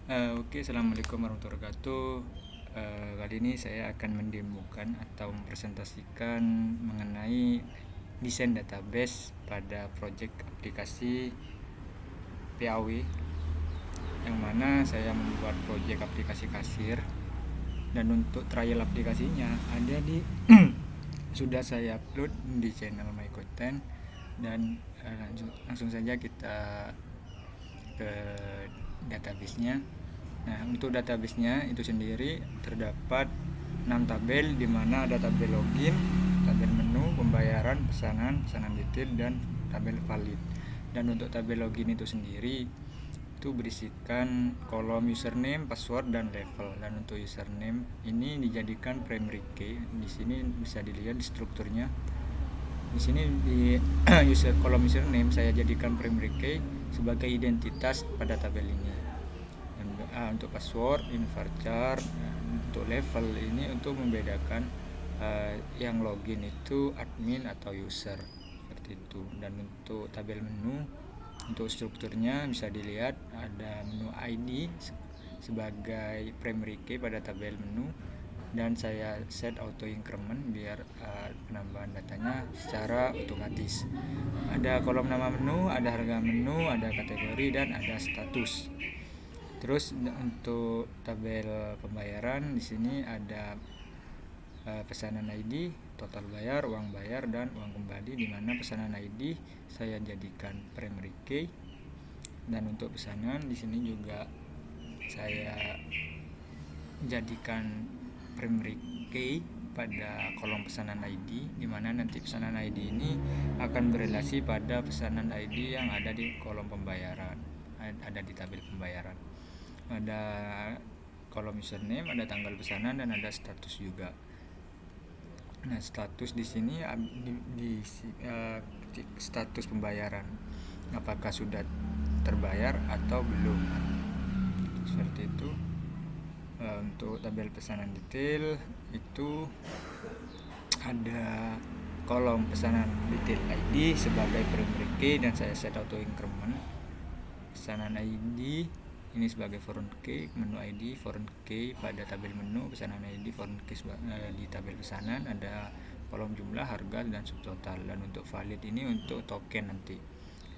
Oke, Assalamualaikum warahmatullahi wabarakatuh. Kali ini saya akan mendemokan atau mempresentasikan mengenai desain database pada proyek aplikasi PAW, yang mana saya membuat proyek aplikasi kasir, dan untuk trial aplikasinya ada di sudah saya upload di channel My Content. Dan langsung saja kita ke databasenya. Nah, untuk databasenya itu sendiri terdapat 6 tabel, di mana ada tabel login, tabel menu, pembayaran, pesanan detail, dan tabel valid. Dan untuk tabel login itu sendiri itu berisikan kolom username, password, dan level. Dan untuk username ini dijadikan primary key. Di sini bisa dilihat di strukturnya. Di sini di kolom username saya jadikan primary key sebagai identitas pada tabel ini. Dan untuk password ini varchar. Untuk level ini untuk membedakan yang login itu admin atau user, seperti itu. Dan untuk tabel menu, untuk strukturnya bisa dilihat ada menu ID sebagai primary key pada tabel menu, dan saya set auto increment biar penambahan datanya secara otomatis. Ada kolom nama menu, ada harga menu, ada kategori, dan ada status. Terus untuk tabel pembayaran di sini ada pesanan ID, total bayar, uang bayar, dan uang kembali, di mana pesanan ID saya jadikan primary key. Dan untuk pesanan di sini juga saya jadikan primary key pada kolom pesanan ID, di mana nanti pesanan ID ini akan berelasi pada pesanan ID yang ada di kolom pembayaran, ada di tabel pembayaran. Ada kolom username, ada tanggal pesanan, dan ada status juga. Nah, status di sini di status pembayaran, apakah sudah terbayar atau belum, seperti itu. Untuk tabel pesanan detail itu ada kolom pesanan detail ID sebagai primary key, dan saya set auto increment. Pesanan ID ini sebagai foreign key, menu ID foreign key pada tabel menu, pesanan ID foreign key di tabel pesanan, ada kolom jumlah, harga, dan subtotal. Dan untuk valid ini untuk token, nanti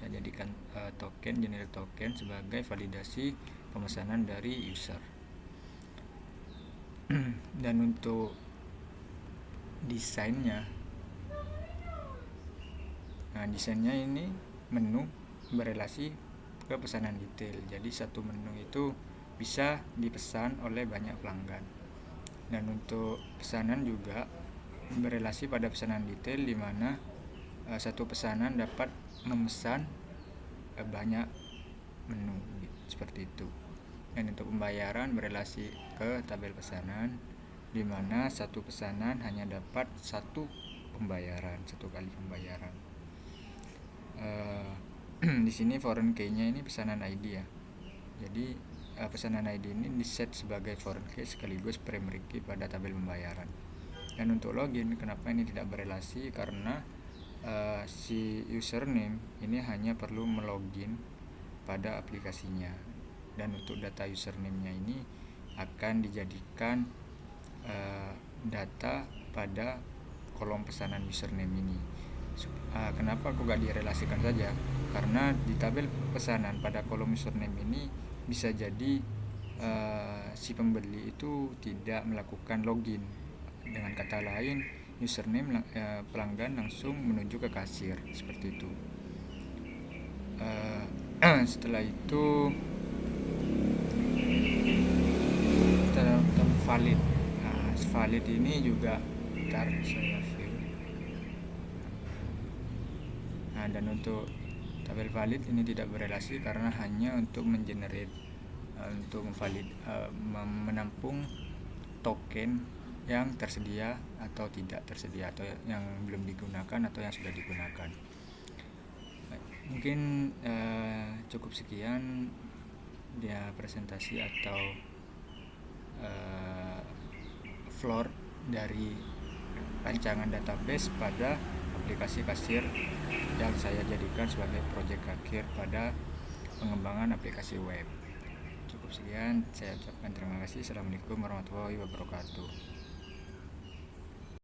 saya jadikan token, generate token sebagai validasi pemesanan dari user. Dan untuk desainnya, desainnya ini menu berelasi ke pesanan detail. Jadi satu menu itu bisa dipesan oleh banyak pelanggan. Dan untuk pesanan juga berelasi pada pesanan detail, di mana satu pesanan dapat memesan banyak menu, seperti itu. Dan untuk pembayaran berelasi ke tabel pesanan, di mana satu pesanan hanya dapat satu kali pembayaran. Di sini foreign key-nya ini pesanan ID ya. Jadi pesanan ID ini di-set sebagai foreign key sekaligus primary key pada tabel pembayaran. Dan untuk login, kenapa ini tidak berelasi? Karena si username ini hanya perlu melogin pada aplikasinya. Dan untuk data username-nya ini akan dijadikan data pada kolom pesanan username ini. Kenapa kok gak direlasikan saja? Karena di tabel pesanan pada kolom username ini bisa jadi si pembeli itu tidak melakukan login. Dengan kata lain, username pelanggan langsung menuju ke kasir, seperti itu. Setelah itu kita valid. Valid ini juga saya fill. Dan untuk tabel valid ini tidak berelasi karena hanya untuk mengenerate, untuk menampung token yang tersedia atau tidak tersedia, atau yang belum digunakan atau yang sudah digunakan. Mungkin cukup sekian dia presentasi atau floor dari rancangan database pada aplikasi kasir yang saya jadikan sebagai proyek akhir pada pengembangan aplikasi web. Cukup sekian, saya ucapkan terima kasih. Assalamualaikum warahmatullahi wabarakatuh.